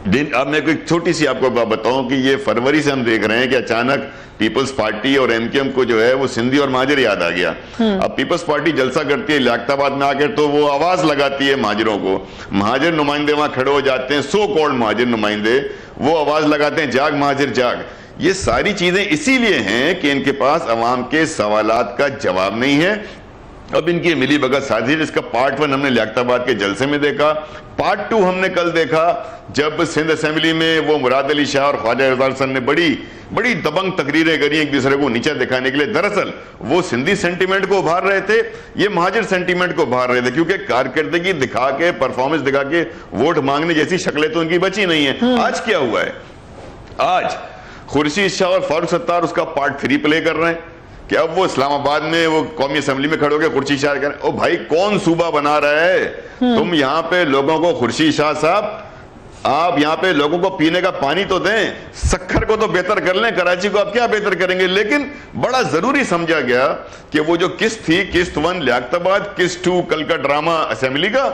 اب میں کوئی چھوٹی سی آپ کو بات بتاؤں کہ یہ فروری سے ہم دیکھ رہے ہیں کہ اچانک پیپلز پارٹی اور ایم کیو ایم کو جو ہے وہ سندھی اور مہاجر یاد آ گیا. اب پیپلز پارٹی جلسہ کرتی ہے لیاقت آباد میں آ کر تو وہ آواز لگاتی ہے مہاجروں کو, مہاجر نمائندے وہاں کھڑے ہو جاتے ہیں, سو کالڈ مہاجر نمائندے, وہ آواز لگاتے ہیں جاگ مہاجر جاگ. یہ ساری چیزیں اسی لیے ہیں کہ ان کے پاس عوام کے سوالات کا جواب نہیں ہے. اب ان کی ملی بھگت سازی, جس کا پارٹ 1 ہم نے لیاقت آباد کے جلسے میں دیکھا, پارٹ 2 ہم نے کل دیکھا جب سندھ اسمبلی میں وہ مراد علی شاہ اور خواجہ رضا حسن نے بڑی دبنگ تقریریں کری ایک دوسرے کو نیچے دکھانے کے لیے. دراصل وہ سندھی سینٹیمنٹ کو ابھار رہے تھے, یہ مہاجر سینٹیمنٹ کو ابھار رہے تھے, کیونکہ کارکردگی دکھا کے, پرفارمنس دکھا کے ووٹ مانگنے جیسی شکلیں تو ان کی بچی نہیں ہیں. آج کیا ہوا ہے؟ آج خورشید شاہ اور فاروق ستار اس کا پارٹ 3 پلے کر رہے ہیں کہ اب وہ اسلام آباد میں وہ قومی اسمبلی میں کھڑے ہو کے خورشید شاہ کہہ رہے ہیں, او بھائی کون صوبہ بنا رہا ہے تم یہاں پہ لوگوں کو؟ خورشید شاہ صاحب آپ یہاں پہ لوگوں کو پینے کا پانی تو دیں, سکھر کو تو بہتر کر لیں, کراچی کو آپ کیا بہتر کریں گے؟ لیکن بڑا ضروری سمجھا گیا کہ وہ جو قسط تھی, قسط 1 لیاقت آباد, قسط 2 کل کا ڈرامہ اسمبلی کا,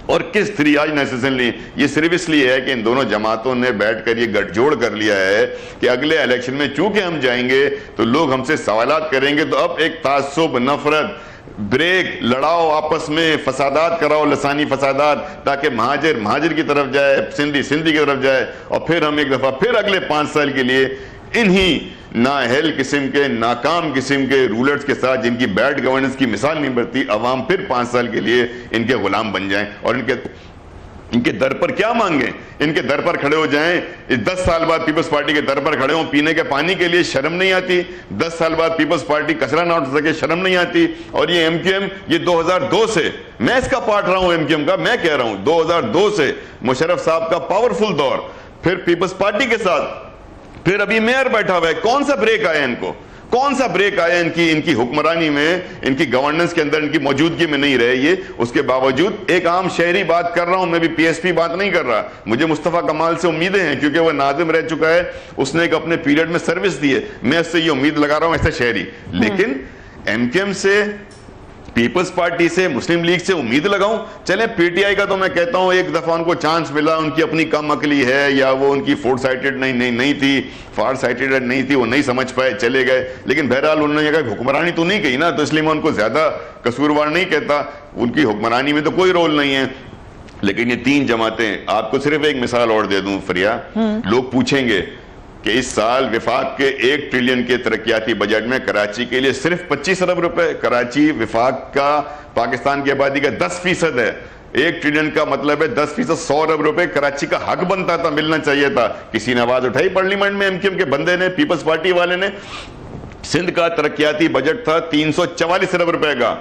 اور قسط 3 آج نیسیسنلی, یہ صرف اس لیے ہے کہ ان دونوں جماعتوں نے بیٹھ کر یہ گٹھ جوڑ کر لیا ہے کہ اگلے الیکشن میں چونکہ ہم جائیں گے تو لوگ ہم سے سوالات کریں گے, تو اب ایک تعصب, نفرت, بریک لڑاؤ, آپس میں فسادات کراؤ, لسانی فسادات, تاکہ مہاجر کی طرف جائے, سندھی کی طرف جائے, اور پھر ہم ایک دفعہ پھر اگلے 5 سال کے لیے انہی نااہل قسم کے, ناکام قسم کے رولرز کے ساتھ, جن کی بیڈ گورننس کی مثال نہیں بنتی, عوام پھر 5 سال کے لیے ان کے غلام بن جائیں اور ان کے در پر کیا مانگیں, ان کے در پر کھڑے ہو جائیں. 10 سال بعد پیپلز پارٹی کے در پر کھڑے ہوں, پینے کے پانی کے لیے شرم نہیں آتی. 10 سال بعد پیپلز پارٹی کچرا نہ اٹھ سکے, شرم نہیں آتی. اور یہ ایم کیو ایم, یہ 2002 سے, میں اس کا پارٹ رہا ہوں ایم کیو ایم کا, میں کہہ رہا ہوں 2002 سے مشرف صاحب کا پاورفل دور, پھر پیپلز پارٹی کے ساتھ, پھر ابھی میئر بیٹھا ہوا ہے. کون سا بریک آیا ان کو؟ کون سا بریک آیا ان کی حکمرانی میں, ان کی گورننس کے اندر, ان کی موجودگی میں نہیں رہے یہ؟ اس کے باوجود ایک عام شہری بات کر رہا ہوں, میں بھی پی ایس پی بات نہیں کر رہا, مجھے مصطفیٰ کمال سے امیدیں ہیں کیونکہ وہ ناظم رہ چکا ہے, اس نے ایک اپنے پیریڈ میں سروس دی ہے, میں اس سے یہ امید لگا رہا ہوں ایسے شہری. لیکن ایم کیو ایم سے, پیپلز پارٹی سے, مسلم لیگ سے امید لگاؤں؟ چلیں پی ٹی آئی کا تو میں کہتا ہوں ایک دفعہ ان کو چانس ملا, ان کی اپنی کم عقلی ہے یا وہ ان کی فور سائٹڈ نہیں تھی, فار سائٹڈ نہیں تھی, وہ نہیں سمجھ پائے, چلے گئے. لیکن بہرحال انہوں نے کہا حکمرانی تو نہیں کہی نا, تو اس لیے میں ان کو زیادہ قصوروار نہیں کہتا, ان کی حکمرانی میں تو کوئی رول نہیں ہے. لیکن یہ 3 جماعتیں, آپ کو صرف ایک مثال اور دے دوں فریا, لوگ پوچھیں گے کہ اس سال وفاق کے 1 ٹریلین کے ترقیاتی بجٹ میں کراچی کے لیے صرف 25 ارب روپے, کراچی وفاق کا پاکستان کی آبادی کا 10% ہے, 1 ٹریلین کا مطلب ہے 10%, 100 ارب روپے کراچی کا حق بنتا تھا, ملنا چاہیے تھا. کسی نے آواز اٹھائی پارلیمنٹ میں, ایم کیو ایم کے بندے نے, پیپلز پارٹی والے نے. سندھ کا ترقیاتی بجٹ تھا 344 ارب روپے کا.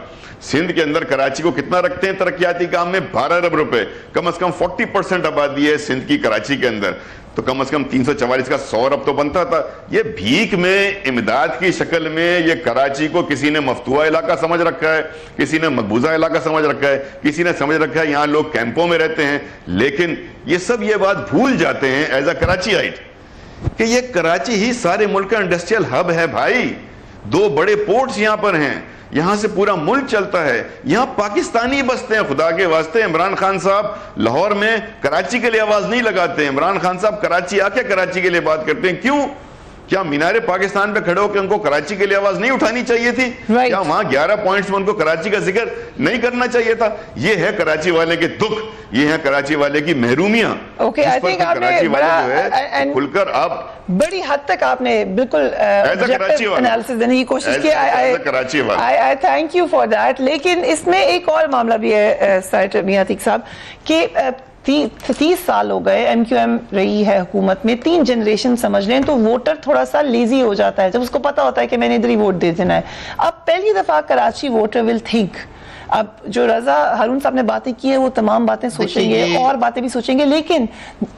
سندھ کے اندر کراچی کو کتنا رکھتے ہیں ترقیاتی کام میں؟ 12 ارب روپے. کم از کم 40% آبادی ہے سندھ کی کراچی کے اندر, تو کم از کم 344 کا 100 ارب تو بنتا تھا. یہ بھیک میں, امداد کی شکل میں, یہ کراچی کو کسی نے مفتوحہ علاقہ سمجھ رکھا ہے, کسی نے مقبوضہ علاقہ سمجھ رکھا ہے, کسی نے سمجھ رکھا ہے یہاں لوگ کیمپوں میں رہتے ہیں. لیکن یہ سب یہ بات بھول جاتے ہیں ایز اے کراچی آئٹ کہ یہ کراچی ہی سارے ملک کا انڈسٹریل ہب ہے بھائی. 2 بڑے پورٹس یہاں پر ہیں, یہاں سے پورا ملک چلتا ہے, یہاں پاکستانی بستے ہیں. خدا کے واسطے عمران خان صاحب لاہور میں کراچی کے لیے آواز نہیں لگاتے. عمران خان صاحب کراچی آ کے کراچی کے لیے بات کرتے ہیں. کیوں؟ کیا مینار پاکستان پہ کھڑے ہو کے ان کو کراچی کے لیے آواز نہیں اٹھانی چاہیے تھی؟ کیا وہاں 11 پوائنٹس میں ان کو کراچی کا ذکر نہیں کرنا چاہیے تھا؟ یہ ہے کراچی والے کے دکھ, یہ ہے کراچی والے کی محرومیاں. کراچی والے جو ہے کھل کر آپ بڑی حد تک آپ نے بالکل انالیسس دینے کی کوشش کی. I thank you for that. لیکن اس میں ایک اور معاملہ بھی ہے سینیٹر میاں عتیق صاحب کہ 30 سال ہو گئے ایم کیو ایم رہی ہے حکومت میں, 3 جنریشن سمجھ لیں تو ووٹر تھوڑا سا لیزی ہو جاتا ہے جب اس کو پتا ہوتا ہے کہ میں نے ادھر ہی ووٹ دے دینا ہے. اب پہلی دفعہ کراچی ووٹر ول تھنک, اب جو رضا ہارون صاحب نے باتیں کی ہیں وہ تمام باتیں سوچیں گے اور باتیں بھی سوچیں گے. لیکن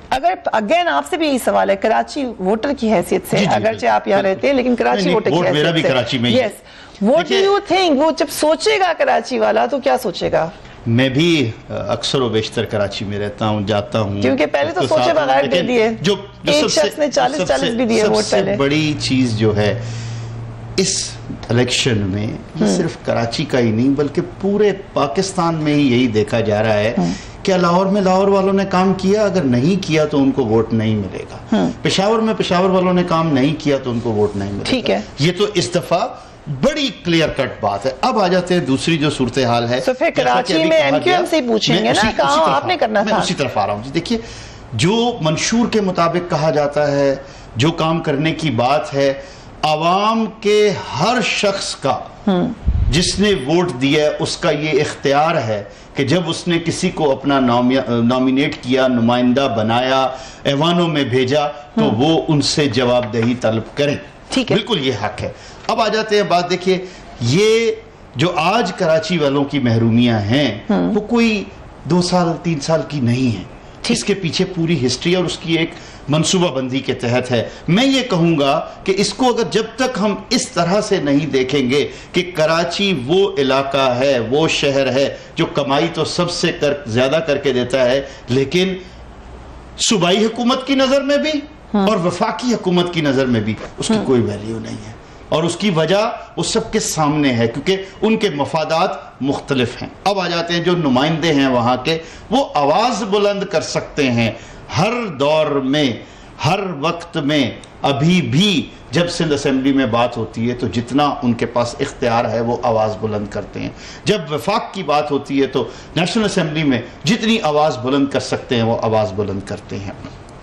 اگر اگین آپ سے بھی یہی سوال ہے کراچی ووٹر کی حیثیت سے, اگرچہ آپ یہاں رہتے ہیں لیکن کراچی ووٹر کی حیثیت سے, یس, what do you think, وہ جب سوچے گا کراچی والا تو کیا سوچے گا؟ میں بھی اکثر و بیشتر کراچی میں رہتا ہوں, جاتا ہوں, کیونکہ پہلے تو سوچے بغیر دے دیے, ایک شخص نے 40 بھی دیے ووٹ. پہلے بڑی چیز جو ہے اس الیکشن میں, یہ صرف کراچی کا ہی نہیں بلکہ پورے پاکستان میں ہی یہی دیکھا جا رہا ہے کیا لاہور میں لاہور والوں نے کام کیا؟ اگر نہیں کیا تو ان کو ووٹ نہیں ملے گا. پشاور میں پشاور والوں نے کام نہیں کیا تو ان کو ووٹ نہیں ملے گا. ٹھیک ہے, یہ تو اس دفعہ بڑی کلیئر کٹ بات ہے. اب آ جاتے ہیں دوسری جو صورتحال ہے. تو پھر کراچی میں ایم کیو ایم سے پوچھیں گے نا, کہاں آپ نے کرنا تھا. میں اسی طرف آ رہا ہوں. دیکھیے, جو منشور کے مطابق کہا جاتا ہے, جو کام کرنے کی بات ہے, عوام کے ہر شخص کا جس نے ووٹ دیا ہے اس کا یہ اختیار ہے کہ جب اس نے کسی کو اپنا نامینیٹ کیا, نمائندہ بنایا, ایوانوں میں بھیجا, تو وہ ان سے جواب دہی طلب کریں. بالکل یہ حق ہے. اب آ جاتے ہیں بات, دیکھیے یہ جو آج کراچی والوں کی محرومیاں ہیں وہ کوئی 2 سال 3 سال کی نہیں ہیں. اس کے پیچھے پوری ہسٹری اور اس کی ایک منصوبہ بندی کے تحت ہے. میں یہ کہوں گا کہ اس کو اگر جب تک ہم اس طرح سے نہیں دیکھیں گے کہ کراچی وہ علاقہ ہے, وہ شہر ہے جو کمائی تو سب سے زیادہ کر کے دیتا ہے, لیکن صوبائی حکومت کی نظر میں بھی اور وفاقی حکومت کی نظر میں بھی اس کی کوئی ویلیو نہیں ہے. اور اس کی وجہ وہ سب کے سامنے ہے کیونکہ ان کے مفادات مختلف ہیں. اب آ جاتے ہیں جو نمائندے ہیں وہاں کے, وہ آواز بلند کر سکتے ہیں ہر دور میں, ہر وقت میں. ابھی بھی جب سندھ اسمبلی میں بات ہوتی ہے تو جتنا ان کے پاس اختیار ہے وہ آواز بلند کرتے ہیں. جب وفاق کی بات ہوتی ہے تو نیشنل اسمبلی میں جتنی آواز بلند کر سکتے ہیں وہ آواز بلند کرتے ہیں.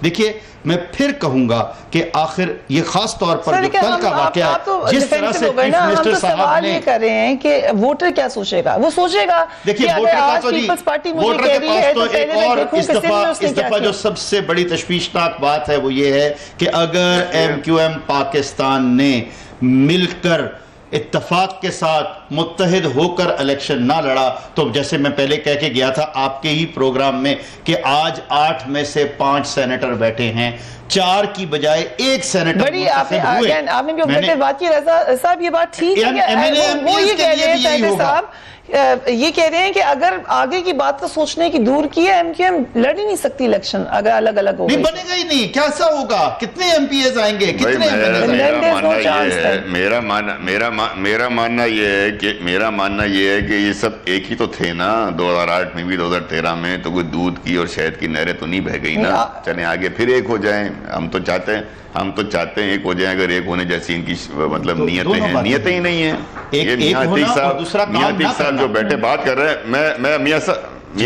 دیکھیے, میں پھر کہوں گا کہ آخر یہ خاص طور پر جو کل کا واقعہ ہے, جس طرح سے چیف منسٹر صاحب نے, یہ کر رہے ہیں کہ ووٹر کیا سوچے گا, وہ سوچے گا. دیکھیے, ووٹر کا تو جی, ووٹر کے پاس تو ایک اور اس دفعہ جو سب سے بڑی تشویشناک بات ہے وہ یہ ہے کہ اگر ایم کیو ایم پاکستان نے مل کر اتفاق کے ساتھ متحد ہو کر الیکشن نہ لڑا تو جیسے میں پہلے کہہ کے گیا تھا آپ کے ہی پروگرام میں کہ آج 8 میں سے 5 سینیٹر بیٹھے ہیں, 4 کی بجائے 1 سینیٹر بڑی آپ نے بھی اپنے بات کی. رضا صاحب یہ بات ٹھیک ہے, وہ یہ کہہ رہے ہیں سینیٹر صاحب, یہ کہہ رہے ہیں کہ اگر آگے کی بات تو سوچنے کی دور کی ہے, ایم کیو ایم لڑ ہی نہیں سکتی الیکشن اگر الگ الگ ہو. نہیں بنے گا ہی نہیں, کیسا ہوگا, کتنے ایم پی ایز آئیں گے, کتنے میرا ماننا یہ ہے کہ یہ سب ایک ہی تو تھے نا, 2008 میں بھی 2013 میں تو کوئی دودھ کی اور شہد کی نہریں تو نہیں بہہ گئی نا. چلیں آگے پھر ایک ہو جائیں, ہم تو چاہتے ہیں ایک ہو جائیں. اگر ایک ہونے جیسی ان کی مطلب نیتیں ہی نہیں ہیں. یہ نیاتیک صاحب جو بیٹھے بات کر رہے ہیں, میں میاں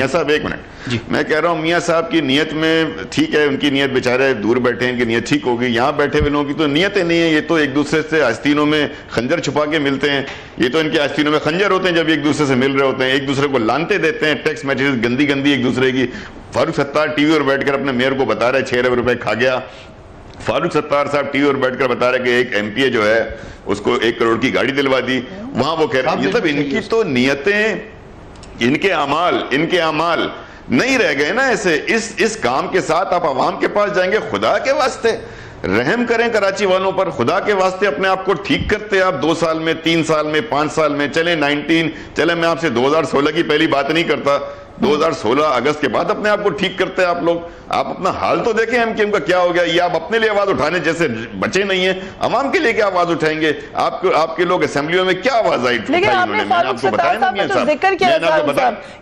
صاحب ایک منٹ, میں کہہ رہا ہوں میاں صاحب کی نیت میں ٹھیک ہے, ان کی نیت بیچارے دور بیٹھے ہیں, ان کی نیت ٹھیک ہوگی. یہاں بیٹھے ہوئے لوگوں کی تو نیتیں نہیں ہیں, یہ تو ایک دوسرے سے آستینوں میں خنجر چھپا کے ملتے ہیں. یہ تو ان کے آستینوں میں خنجر ہوتے ہیں جب ایک دوسرے سے مل رہے ہوتے ہیں, ایک دوسرے کو لانتے دیتے ہیں, ٹیکسٹ میسیجز گندی ایک دوسرے کی. فاروق ستار ٹی وی پر بیٹھ کر اپنے میئر کو بتا رہے 6 ارب روپے کھا گیا. فاروق ستار صاحب ٹی وی پر بیٹھ کر بتا رہے کہ ایک ایم پی اے جو ہے اس کو 1 کروڑ کی گاڑی دلوا دی. وہاں وہ کہہ رہے ہیں, یہ سب ان کی تو نیتیں, ان کے اعمال نہیں رہ گئے نا ایسے. اس کام کے ساتھ آپ عوام کے پاس جائیں گے, خدا کے واسطے رحم کریں کراچی والوں پر, خدا کے واسطے اپنے آپ کو ٹھیک کرتے آپ 2 سال میں, 3 سال میں, 5 سال میں. چلیں میں آپ سے 2016 کی پہلی بات نہیں کرتا, 2016 اگست کے بعد اپنے آپ کو ٹھیک کرتے ہیں آپ لوگ. آپ اپنا حال تو دیکھیں ایم کیو ایم کا کیا ہو گیا. یہ آپ اپنے لیے آواز اٹھانے جیسے بچے نہیں ہیں, عوام کے لیے کیا آواز اٹھائیں گے. آپ کے لوگ اسمبلیوں میں کیا آواز آئی, لیکن آپ نے فاروق ستار صاحب نے تو ذکر کیا,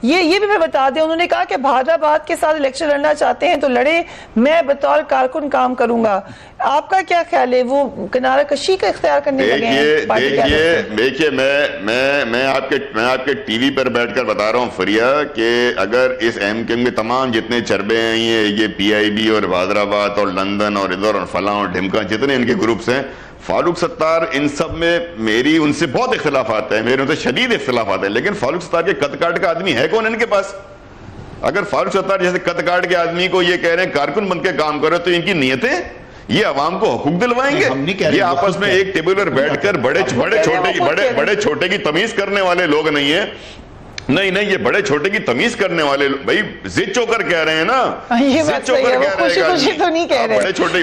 یہ بھی میں بتا دیں, انہوں نے کہا کہ بہادر آباد کے ساتھ الیکشن لڑنا چاہتے ہیں تو لڑے, میں بطور کارکن کام کروں گا. آپ کا کیا خیال ہے, وہ کنارہ کشی کا اختیار کرنے لگے ہیں؟ دیکھیے میں آپ کے ٹی وی پر بیٹھ کر بتا رہا ہوں فریا کہ اگر اس ایم کیو ایم کے تمام جتنے چربے ہیں, یہ پی آئی بی اور بہادر آباد اور لندن اور ادھر اور فلاں اور ڈھمکا, جتنے ان کے گروپس ہیں, فاروق ستار ان سب میں میری ان سے بہت اختلافات ہیں, میرے ان سے شدید اختلافات ہیں. لیکن فاروق ستار کے قد کاٹ کا آدمی ہے کون ان کے پاس؟ اگر فاروق ستار جیسے قد کاٹ کے آدمی کو یہ کہہ رہے ہیں کارکن بن کے کام کرو, تو ان کی نیتیں یہ عوام کو حقوق دلوائیں گے؟ یہ آپس میں ایک ٹیبل پر بیٹھ کر بڑے چھوٹے کی تمیز کرنے والے لوگ نہیں ہیں. نہیں یہ بڑے چھوٹے کی تمیز کرنے والے بھائی ضد چوکر کہہ رہے ہیں نا, ضد چوکر کہہ رہے ہیں, بڑے چھوٹے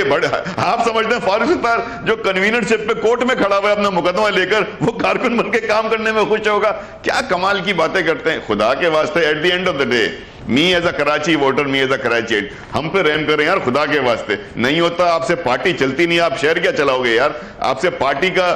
بڑے آپ سمجھتے ہیں فاروق ستار جو کنوینر شپ پہ کوٹ میں کھڑا ہوا ہے اپنا مقدمہ لے کر, وہ کارکن بن کے کام کرنے میں خوش ہوگا؟ کیا کمال کی باتیں کرتے ہیں. خدا کے واسطے at the end of the day, me is a Karachi voter, me is a Karachi, ہم پہ رحم کریں یار خدا کے واسطے. نہیں ہوتا آپ سے پارٹی چلتی نہیں, آپ شہر کیا چلاؤ گے یار. آپ سے پارٹی کا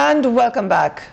And welcome back.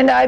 and I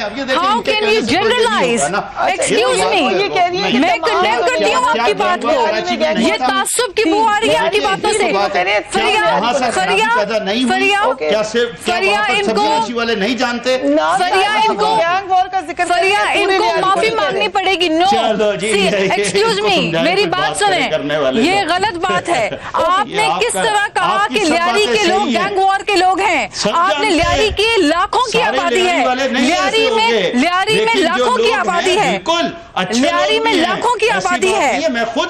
how can you generalize? Excuse me, میں کنڈیم کرتی ہوں آپ کی بات کو. یہ تعصب کی بو آ رہی ہے آپ کی باتوں سے. فریہ ان کو معافی مانگنی پڑے گی. نو ایکسکیوز می, میری بات سنیں, یہ غلط بات ہے. آپ نے کس طرح کہا کہ لیاری کے لوگ گینگ وار کے لوگ ہیں؟ آپ نے لیاری کی لاکھوں کی آبادی ہے, لیاری میں لاکھوں کی آبادی ہے, لیاری میں لاکھوں کی آبادی ہے.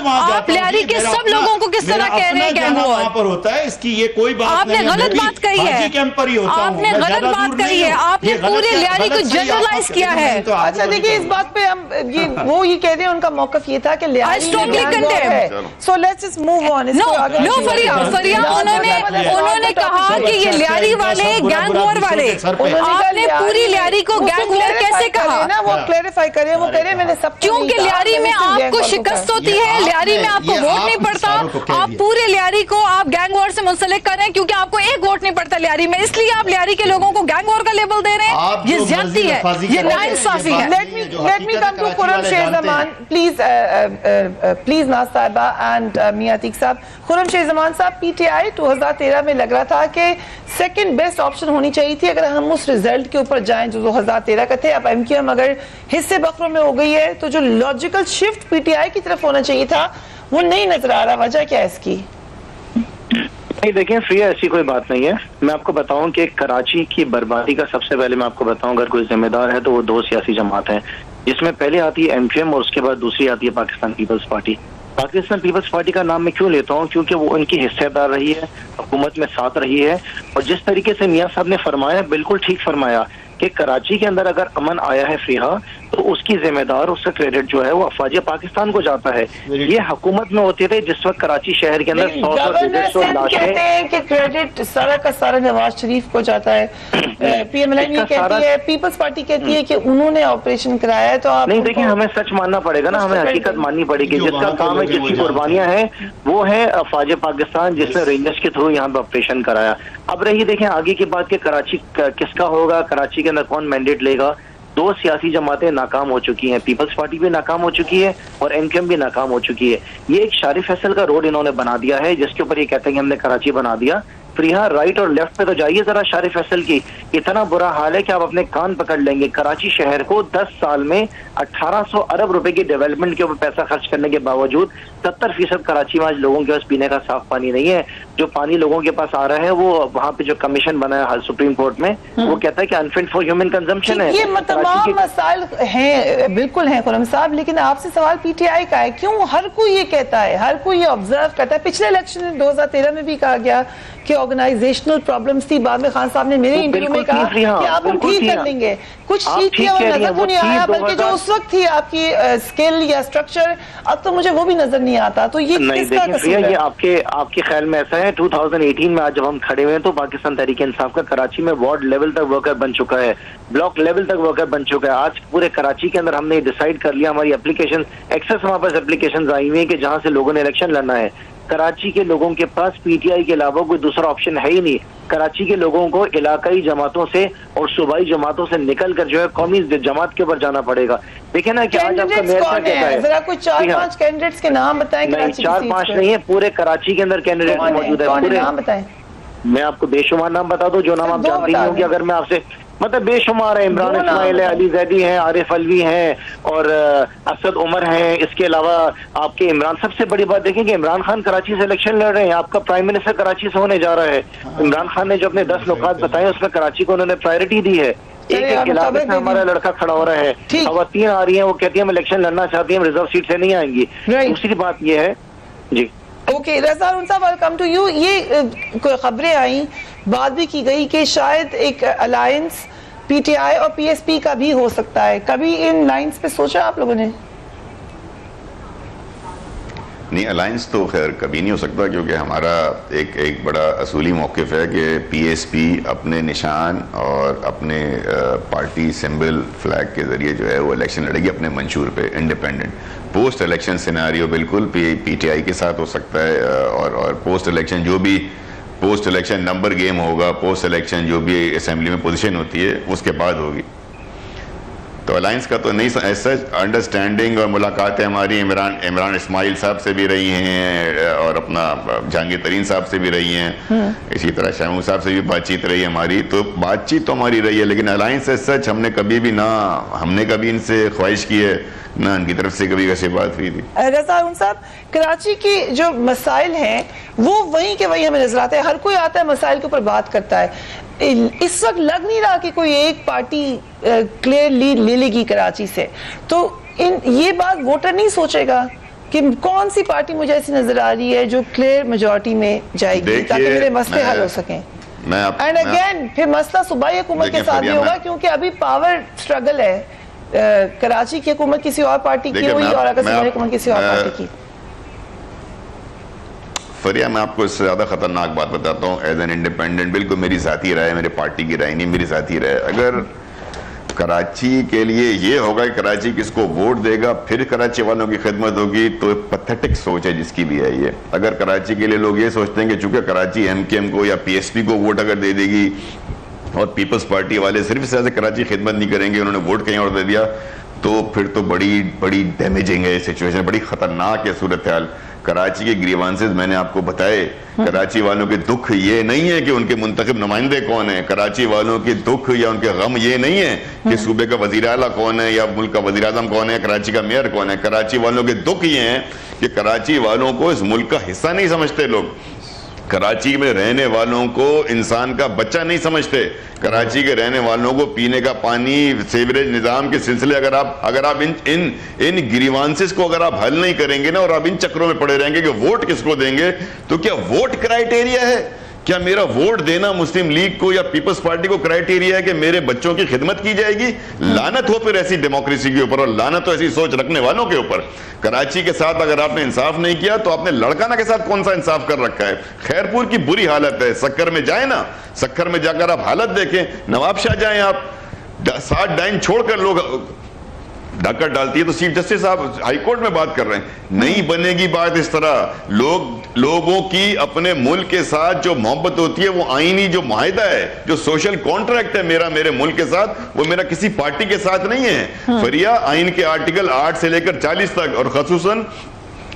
آپ لیاری کے سب لوگوں کو کس طرح کہہ رہے ہیں گینگ وار؟ آپ نے غلط بات کہی ہے, آپ نے غلط بات کہی ہے, آپ نے پورے لیاری کو جنرلائز کیا ہے. اچھا دیکھیے, اس بات پہ ہم وہ یہ کہہ رہے ہیں, ان کا موقف یہ تھا کہ لیاری میں گینگ وار ہے. So let's just move on. No, فریہ انہوں نے کہا کہ یہ لیاری والے گینگ وار والے. آپ نے پوری لیاری کو گینگ وار کیسے کہا؟ وہ کلیریفائی کریں, وہ کہہ رہے میں نے سب. کیونکہ لیاری میں آپ کو شکست ہوتی ہے, لیاری میں آپ کو ووٹ نہیں پڑتا. آپ پورے لیاری کو آپ گینگ وار سے منسلک کریں کیونکہ آپ کو ایک ووٹ نہیں پڑتا لیاری میں, اس لیے آپ لیاری کے لوگوں کو گینگ وار کا لیبل دے رہے ہیں. یہ زیادتی ہے, یہ ناانصافی ہے. Let me come to خرم شیر زمان, please ناز صاحبہ and میاں عتیق صاحب. خرم شیر زمان صاحب, پی ٹی آئی 2013 میں لگ رہا تھا کہ سیکنڈ بیسٹ آپشن ہونی چاہیے تھی اگر ہم اس ریزلٹ کے اوپر جائیں جو 2013 کا تھے. اب ایم کیو ایم اگر حصے بکروں میں ہو گئی ہے تو جو لاجیکل شفٹ پی ٹی آئی کی طرف ہونا چاہیے تھا وہ نہیں نظر آ رہا. وجہ کیا ہے اس کی؟ نہیں دیکھیں فریہ, ایسی کوئی بات نہیں ہے. میں آپ کو بتاؤں کہ کراچی کی بربادی کا سب سے پہلے میں آپ کو بتاؤں اگر کوئی ذمہ دار ہے تو وہ دو سیاسی جماعت ہیں, جس میں پہلے آتی ہے ایم کیو ایم اور اس کے بعد دوسری آتی ہے پاکستان پیپلز پارٹی. پاکستان پیپلز پارٹی کا نام میں کیوں لیتا ہوں؟ کیونکہ وہ ان کی حصہ دار رہی ہے, حکومت میں ساتھ رہی ہے, اور جس طریقے سے میاں صاحب نے فرمایا, بالکل ٹھیک فرمایا کہ کراچی کے اندر اگر امن آیا ہے فریحہ تو اس کی ذمہ دار, اس کا کریڈٹ جو ہے وہ افواج پاکستان کو جاتا ہے. یہ حکومت میں ہوتے تھے جس وقت کراچی شہر کے اندر 100 لاشیں کہ کریڈٹ سارا کا سارا نواز شریف کو جاتا ہے. پی ایم ایل یہ کہتی ہے, پیپلز پارٹی کہتی ہے کہ انہوں نے آپریشن کرایا ہے. تو آپ نہیں دیکھیں, ہمیں سچ ماننا پڑے گا نا, ہمیں حقیقت ماننی پڑے گی. جس کا کام ہے, جس کی قربانیاں ہیں وہ ہے افواج پاکستان, جس نے رینجرز کے تھرو یہاں پہ آپریشن کرایا. اب رہی دیکھیں آگے کی بات کہ کراچی کس کا ہوگا, کراچی کے اندر کون مینڈیٹ لے گا. دو سیاسی جماعتیں ناکام ہو چکی ہیں, پیپلز پارٹی بھی ناکام ہو چکی ہے اور ایم کیو ایم بھی ناکام ہو چکی ہے. یہ ایک شارف فیصل کا روڈ انہوں نے بنا دیا ہے جس کے اوپر یہ کہتے ہیں کہ ہم نے کراچی بنا دیا. فریحہ رائٹ اور لیفٹ پہ تو جائیے ذرا. شارف فیصل کی اتنا برا حال ہے کہ آپ اپنے کان پکڑ لیں گے. کراچی شہر کو 10 سال میں 1800 ارب روپے کی ڈیولپمنٹ کے اوپر پیسہ خرچ کرنے کے باوجود 70% کراچی میں آج لوگوں کے پاس پینے کا صاف پانی نہیں ہے. جو پانی لوگوں کے پاس آ رہا ہے وہ وہاں پہ جو کمیشن بنا ہے سپریم کورٹ میں, وہ کہتا ہے کہ انفٹ فار ہیومن کنزمپشن ہے. یہ تمام مسائل ہیں, بالکل ہیں خرم صاحب, لیکن آپ سے سوال پی ٹی آئی کا ہے. کیوں ہر کوئی یہ کہتا ہے, ہر کوئی یہ آبزرو کرتا ہے. پچھلے الیکشن 2013 میں بھی کہا گیا کہ آرگنائزیشنل پرابلمز تھی. بعد میں خان صاحب نے میرے انٹرویو میں کہا کہ آپ ہم ٹھیک کر لیں گے. کچھ ٹھیک کیا اور نظر تو نہیں آیا, بلکہ جو اس وقت تھی آپ کی اسکل یا اسٹرکچر, اب تو مجھے وہ بھی نظر نہیں آتا. تو یہ کس کا قصور ہے؟ یہ آپ کے خیال میں ایسا ہے 2018 میں آج جب ہم کھڑے ہوئے ہیں تو پاکستان تحریک انصاف کا کراچی میں وارڈ لیول تک ورکر بن چکا ہے, بلاک لیول تک ورکر بن چکا ہے. آج پورے کراچی کے اندر ہم نے ڈیسائیڈ کر لیا, ہماری اپلیکیشن ایکسس ہمارے پاس اپلیکیشن آئی ہوئی ہیں کہ جہاں سے لوگوں نے الیکشن لڑنا ہے. کراچی کے لوگوں کے پاس پی ٹی آئی کے علاوہ کوئی دوسرا آپشن ہے ہی نہیں. کراچی کے لوگوں کو علاقائی جماعتوں سے اور صوبائی جماعتوں سے نکل کر جو ہے قومی جماعت کے اوپر جانا پڑے گا. دیکھیں نا کہ آج آپ کا میئر کیا کہتا ہے, ذرا کچھ 4-5 کینڈیڈیٹس کے نام بتائیں. نہیں 4-5 نہیں ہے, پورے کراچی کے اندر کینڈیڈیٹ موجود ہے. پورے نام بتائیں. میں آپ کو بے شمار نام بتا دوں جو نام آپ جانتے ہی ہوں گے. اگر میں آپ سے مطلب بے شمار ہے, عمران اسماعیل ہے, علی زیدی ہیں, عارف الوی ہیں اور اسد عمر ہیں. اس کے علاوہ آپ کے عمران, سب سے بڑی بات دیکھیں کہ عمران خان کراچی سے الیکشن لڑ رہے ہیں. آپ کا پرائم منسٹر کراچی سے ہونے جا رہا ہے. عمران خان نے جو اپنے 10 نکات بتائے اس میں کراچی کو انہوں نے پرائرٹی دی ہے. ایک علاقے سے ہمارا لڑکا کھڑا ہو رہا ہے, خواتین آ رہی ہیں, وہ کہتی ہیں ہم الیکشن لڑنا چاہتی ہیں, ہم ریزرو سیٹ سے نہیں آئیں گی. دوسری بات یہ ہے جی. اوکے رضا صاحب, ویلکم ٹو یو. یہ خبریں آئیں, بات بھی کی گئی کہ شاید ایک الائنس پی ٹی آئی اور پی ایس پی کا بھی ہو سکتا ہے. کبھی ان لائنز پہ سوچا آپ لوگوں نے؟ نہیں, الائنس تو خیر کبھی نہیں ہو سکتا, کیونکہ ہمارا ایک بڑا اصولی موقف ہے کہ پی ایس پی اپنے نشان اور اپنے پارٹی سمبل فلیگ کے ذریعے جو ہے وہ الیکشن لڑے گی اپنے منشور پہ انڈیپینڈنٹ. پوسٹ الیکشن سیناریو بالکل پی ٹی آئی کے ساتھ ہو سکتا ہے, اور پوسٹ الیکشن جو بھی پوسٹ الیکشن نمبر گیم ہوگا, پوسٹ الیکشن جو بھی اسمبلی میں پوزیشن ہوتی ہے اس کے بعد ہوگی. تو الائنس کا تو نہیں ایسا انڈرسٹینڈنگ اور ملاقاتیں ہماری عمران اسماعیل صاحب سے بھی رہی ہیں اور اپنا جہانگیر ترین صاحب سے بھی رہی ہیں, اسی طرح شاہ محمود صاحب سے بھی بات چیت رہی ہے ہماری, تو بات چیت تو ہماری رہی ہے, لیکن الائنس ایز سچ ہم نے کبھی بھی ہم نے کبھی ان سے خواہش کی ہے نہ ان کی طرف سے کبھی ویسے بات ہوئی تھی. رضا ہارون صاحب, کراچی کی جو مسائل ہیں وہ وہیں کے وہیں ہمیں نظر آتے ہیں, ہر کوئی آتا ہے مسائل کے اوپر بات کرتا ہے. اس وقت لگ نہیں رہا کہ کوئی ایک پارٹی کلیئر لیڈ لے لے گی کراچی سے, تو یہ بات ووٹر نہیں سوچے گا کہ کون سی پارٹی مجھے ایسی نظر آ رہی ہے جو کلیئر میجورٹی میں جائے گی تاکہ میرے مسئلے حل ہو سکیں. اینڈ اگین پھر مسئلہ صوبائی حکومت کے ساتھ بھی ہوگا, کیونکہ ابھی پاور سٹرگل ہے, کراچی کی حکومت کسی اور پارٹی کی ہوئی اور اگر صوبائی حکومت کسی اور پارٹی کی. فریہ, میں آپ کو اس سے زیادہ خطرناک بات بتاتا ہوں ایز این انڈیپینڈنٹ, بالکل میری ذاتی رائے, میرے پارٹی کی رائے نہیں, میری ذاتی رائے. اگر کراچی کے لیے یہ ہوگا کہ کراچی کس کو ووٹ دے گا پھر کراچی والوں کی خدمت ہوگی, تو پیتھیٹک سوچ ہے جس کی بھی ہے یہ. اگر کراچی کے لیے لوگ یہ سوچتے ہیں کہ چونکہ کراچی ایم کے ایم کو یا پی ایس پی کو ووٹ اگر دے دے گی اور پیپلز پارٹی والے صرف اس طرح سے کراچی خدمت نہیں کریں گے, انہوں نے ووٹ کہیں اور دے دیا, تو پھر تو بڑی ڈیمیجنگ ہے سچویشن, بڑی خطرناک ہے صورتحال. کراچی کے گریوانسز میں نے آپ کو بتائے, کراچی والوں کے دکھ یہ نہیں ہے کہ ان کے منتخب نمائندے کون ہیں, کراچی والوں کے دکھ یا ان کے غم یہ نہیں ہے کہ صوبے کا وزیر اعلیٰ کون ہے یا ملک کا وزیر اعظم کون ہے, کراچی کا میئر کون ہے. کراچی والوں کے دکھ یہ ہیں کہ کراچی والوں کو اس ملک کا حصہ نہیں سمجھتے لوگ, کراچی میں رہنے والوں کو انسان کا بچہ نہیں سمجھتے, کراچی کے رہنے والوں کو پینے کا پانی, سیوریج نظام کے سلسلے اگر آپ ان گریوانسز کو اگر آپ حل نہیں کریں گے نا, اور آپ ان چکروں میں پڑے رہیں گے کہ ووٹ کس کو دیں گے, تو کیا ووٹ کرائیٹیریا ہے؟ کیا میرا ووٹ دینا مسلم لیگ کو یا پیپلز پارٹی کو کرائیٹیریا ہے کہ میرے بچوں کی خدمت کی جائے گی؟ لعنت ہو پھر ایسی ڈیموکریسی کے اوپر, اور لعنت ہو ایسی سوچ رکھنے والوں کے اوپر. کراچی کے ساتھ اگر آپ نے انصاف نہیں کیا تو آپ نے لڑکانہ کے ساتھ کون سا انصاف کر رکھا ہے؟ خیرپور کی بری حالت ہے, سکر میں جائیں نا, سکر میں جا کر آپ حالت دیکھیں, نواب شاہ جائیں آپ, 7 ڈائن چھوڑ کر لوگ ڈاکہ ڈالتی ہے, تو چیف جسٹس صاحب ہائی کورٹ میں بات کر رہے ہیں. نہیں بنے گی بات اس طرح. لوگوں کی اپنے ملک کے ساتھ جو محبت ہوتی ہے وہ آئینی جو معاہدہ ہے, جو سوشل کانٹریکٹ ہے میرے ملک کے ساتھ, وہ میرا کسی پارٹی کے ساتھ نہیں ہے. فریہ, آئین کے آرٹیکل 8 سے لے کر 40 تک, اور خصوصاً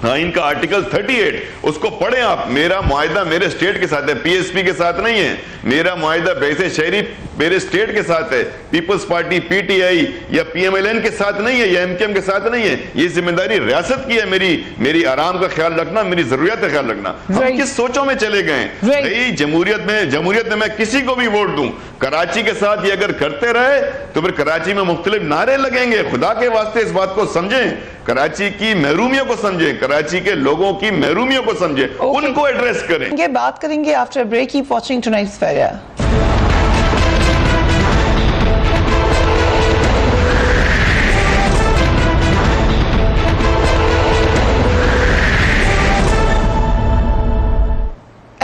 آئین کا آرٹیکل 38, اس کو پڑھیں آپ. میرا معاہدہ میرے اسٹیٹ کے ساتھ ہے, پی ایس پی کے ساتھ نہیں ہے. میرا معاہدہ بیس شہری میرے اسٹیٹ کے ساتھ ہے, Peoples Party P T I یا پی ایم ایل این کے ساتھ نہیں ہے, یا ایم کے ایم کے ساتھ نہیں ہے. یہ ذمہ داری ریاست کی ہے, میری آرام کا خیال رکھنا, میری ضروریات کا خیال رکھنا. ہم کس سوچوں میں چلے گئے ہیں؟ جمہوریت میں کسی کو بھی ووٹ دوں, کراچی کے ساتھ یہ اگر کرتے رہے تو پھر کراچی میں مختلف نعرے لگیں گے. خدا کے واسطے اس بات کو سمجھیں, کراچی کی محرومیوں کو سمجھیں, کراچی کے لوگوں کی محرومیوں کو سمجھیں, ان کو ایڈریس کریں. یہ بات کریں گے after break. Keep watching tonight's فیریا.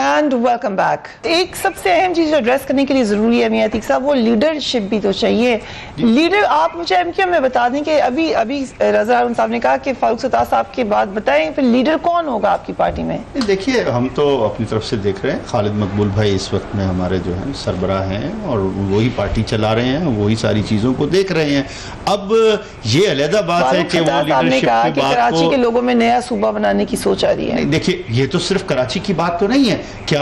And welcome back. ایک سب سے اہم چیز جو ایڈریس کرنے کے لیے ضروری ہے میاں عتیق صاحب, وہ لیڈرشپ بھی تو چاہیے. لیڈر آپ مجھے ایم کیو میں بتا دیں کہ ابھی رضا ہارون صاحب نے کہا کہ فاروق ستار صاحب کے بعد بتائیں پھر لیڈر کون ہوگا آپ کی پارٹی میں؟ دیکھیے, ہم تو اپنی طرف سے دیکھ رہے ہیں, خالد مقبول بھائی اس وقت میں ہمارے جو ہیں سربراہ ہیں, اور وہی پارٹی چلا رہے ہیں, وہی ساری چیزوں کو دیکھ رہے ہیں. اب یہ علیحدہ بات ہے کہ وہ لیڈرشپ کی بات کراچی کے لوگوں میں نیا صوبہ بنانے کی سوچ آ رہی ہے. دیکھیے, یہ تو صرف کراچی کی بات تو نہیں ہے. کیا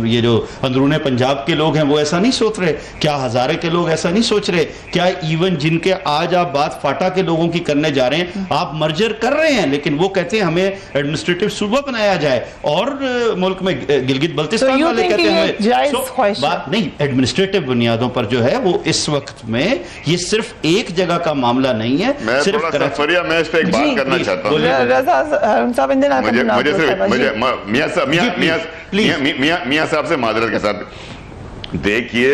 یہ جو اندرون پنجاب کے لوگ ہیں وہ ایسا نہیں سوچ رہے؟ کیا ہزارے کے لوگ ایسا نہیں سوچ رہے؟ کیا ایون جن کے آج آپ بات فاٹا کے لوگوں کی کرنے جا رہے ہیں, آپ مرجر کر رہے ہیں, لیکن وہ کہتے ہیں ہمیں ایڈمنسٹریٹو صوبہ بنایا جائے, اور ملک میں گلگت بلتستان والے کہتے ہیں بات نہیں. ایڈمنسٹریٹو بنیادوں پر جو ہے وہ اس وقت میں یہ صرف ایک جگہ کا معاملہ نہیں ہے. میں اس پہ ایک بات کرنا چاہتا ہوں. میاں صاحب سے معذرت کے ساتھ, دیکھیے,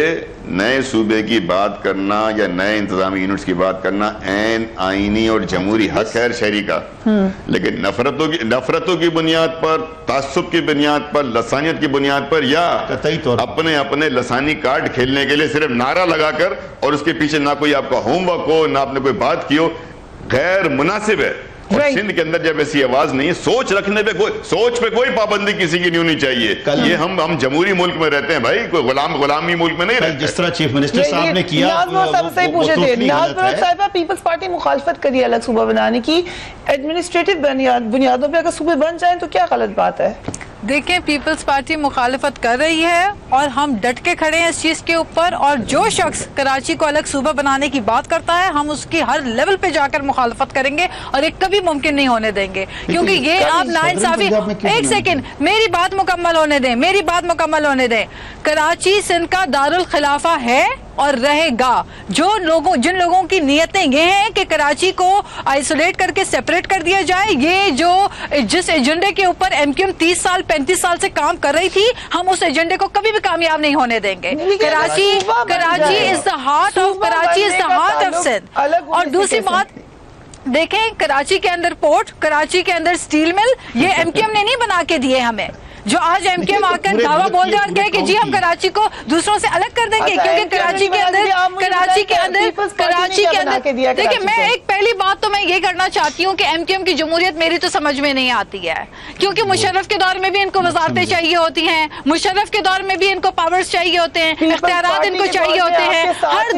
نئے صوبے کی بات کرنا یا نئے انتظامی یونٹس کی بات کرنا عین آئینی اور جمہوری حق ہے شہری کا, لیکن نفرتوں کی بنیاد پر, تعصب کی بنیاد پر, لسانیت کی بنیاد پر, یا اپنے لسانی کارڈ کھیلنے کے لیے صرف نعرہ لگا کر اور اس کے پیچھے نہ کوئی آپ کا ہوم ورک ہو, نہ آپ نے کوئی بات کی ہو, غیر مناسب ہے. اور سندھ کے اندر جب ایسی آواز نہیں ہے، سوچ رکھنے پہ سوچ پہ کوئی پابندی کسی کی نہیں ہونی چاہیے. یہ ہم جمہوری ملک میں رہتے ہیں بھائی، کوئی غلامی ملک میں نہیں رہتے. جس طرح چیف منسٹر صاحب نے کیا صاحبہ پیپلز پارٹی مخالفت کری الگ صوبہ بنانے کی، ایڈمنسٹریٹو بنیادوں پہ اگر صوبے بن جائیں تو کیا غلط بات ہے؟ دیکھیں پیپلز پارٹی مخالفت کر رہی ہے اور ہم ڈٹ کے کھڑے ہیں اس چیز کے اوپر، اور جو شخص کراچی کو الگ صوبہ بنانے کی بات کرتا ہے ہم اس کی ہر لیول پہ جا کر مخالفت کریں گے اور یہ کبھی ممکن نہیں ہونے دیں گے، کیونکہ یہ آپ ناانصافی. ایک سیکنڈ میری بات مکمل ہونے دیں. کراچی سندھ کا دارالخلافہ ہے اور رہے گا. جن لوگوں کی نیتیں یہ ہیں کہ کراچی کو آئسولیٹ کر کے سیپریٹ کر دیا جائے، یہ جو جس ایجنڈے کے اوپر ایم کیو ایم 30 سال 35 سال سے کام کر رہی تھی، ہم اس ایجنڈے کو کبھی بھی کامیاب نہیں ہونے دیں گے. کراچی از دا ہارٹ آف سندھ. اور دوسری بات دیکھیں، کراچی کے اندر پورٹ، کراچی کے اندر سٹیل مل، یہ ایم کیو ایم نے نہیں بنا کے دیے ہمیں. جو آج ایم کیو ایم آ کر دعویٰ بول دے اور کہے کہ جی ہم کراچی کو دوسروں سے الگ کر دیں گے، کیونکہ کراچی کے اندر دیکھیں، میں ایک پہلی بات تو میں یہ کرنا چاہتی ہوں کہ ایم کیو ایم کی جمہوریت میری تو سمجھ میں نہیں آتی ہے، کیونکہ مشرف کے دور میں بھی ان کو وزارتیں چاہیے ہوتی ہیں، مشرف کے دور میں بھی ان کو پاورز چاہیے ہوتے ہیں، اختیارات ان کو چاہیے ہوتے ہیں. ہر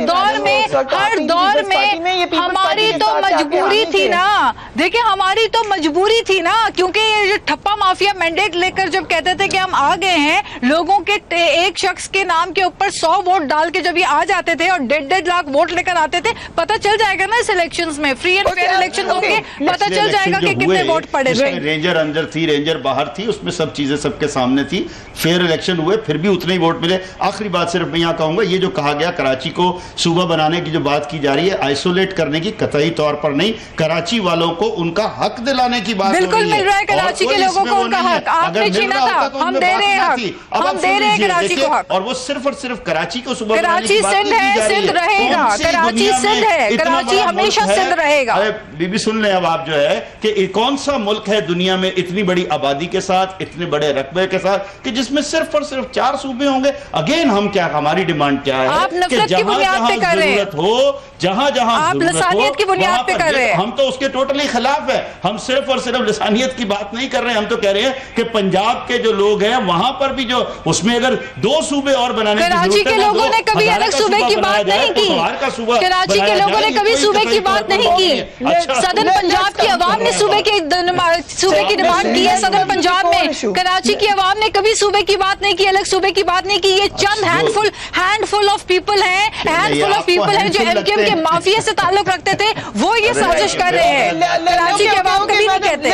دور میں ہماری تو مجبوری تھی نا، دیکھیں ہماری تو مجبوری تھی نا، کیونکہ یہ ٹھپا مافیا مینڈیٹ لے کر جب کہتے تھے کہ ہم آ گئے ہیں، لوگوں کے ایک شخص کے نام کے اوپر 100 ووٹ ڈال کے جب یہ آ جاتے تھے اور 1.5 لاکھ ووٹ لے کر آتے تھے، پتہ چل جائے گا نا اس الیکشنز میں، فری اینڈ فیئر الیکشن ہوں گے، پتہ چل جائے گا کہ کتنے ووٹ پڑے تھے. رینجر اندر تھی، رینجر باہر تھی، اس میں سب چیزیں سب کے سامنے تھی، فیئر الیکشن ہوئے، پھر بھی اتنے ہی ووٹ ملے. آخری بات صرف میں یہاں کہوں گا، یہ جو کہا گیا کراچی کو صوبہ بنانے کی جو بات کی جا رہی ہے، آئسولیٹ کرنے کی قطعی طور پر نہیں، کراچی والوں کو ان کا حق دلانے کی بات ہو رہی ہے. بالکل مل رہا ہے کراچی کے لوگوں کو ان کا حق، آپ نے چھینا تھا، ہم دے رہے ہیں حق، ہم دے رہے ہیں کراچی کو حق. اور وہ صرف اور صرف کراچی کو صوبہ بنانے کراچی کی بات سندھ ہے، سندھ رہے گا، کراچی سندھ ہے، کراچی ہمیشہ سندھ رہے گا. بی بی سن لیں اب آپ جو ہے کہ کون سا ملک ہے دنیا میں اتنی بڑی آبادی کے ساتھ، اتنے بڑے رقبے کے ساتھ، کہ جس میں صرف اور صرف 4 صوبے ہوں گے. اگین ہم کیا، ہماری ڈیمانڈ کیا ہے آپ نفرت کی بنیاد پہ کر رہے ہیں، جہاں آپ لسانیت کی بنیاد پہ کر رہے ہیں. ہم تو اس کے ٹوٹلی خلاف ہے. ہم صرف اور صرف لسانیت کی بات نہیں کر رہے ہیں، ہم تو کہہ رہے ہیں کہ پنجاب کے جو لوگ ہیں وہاں پر بھی جو اس میں اگر 2 صوبے اور بنانے کی کراچی کے لوگوں نے کبھی الگ صوبے کی بات نہیں کی، کراچی کے لوگوں نے کبھی صوبے کی بات نہیں کی. صدر پنجاب کی عوام نے صوبے کی ڈیمانڈ کی ہے، صدر پنجاب میں کراچی کی عوام نے کبھی صوبے کی بات نہیں کی، الگ صوبے کی بات نہیں کی. یہ چند ہینڈ فل آف پیپل ہیں جو ایم کیو ایم کے مافیا سے تعلق رکھتے تھے، وہ یہ سازش کر رہے ہیں. کراچی کی عوام کبھی نہیں کہتے.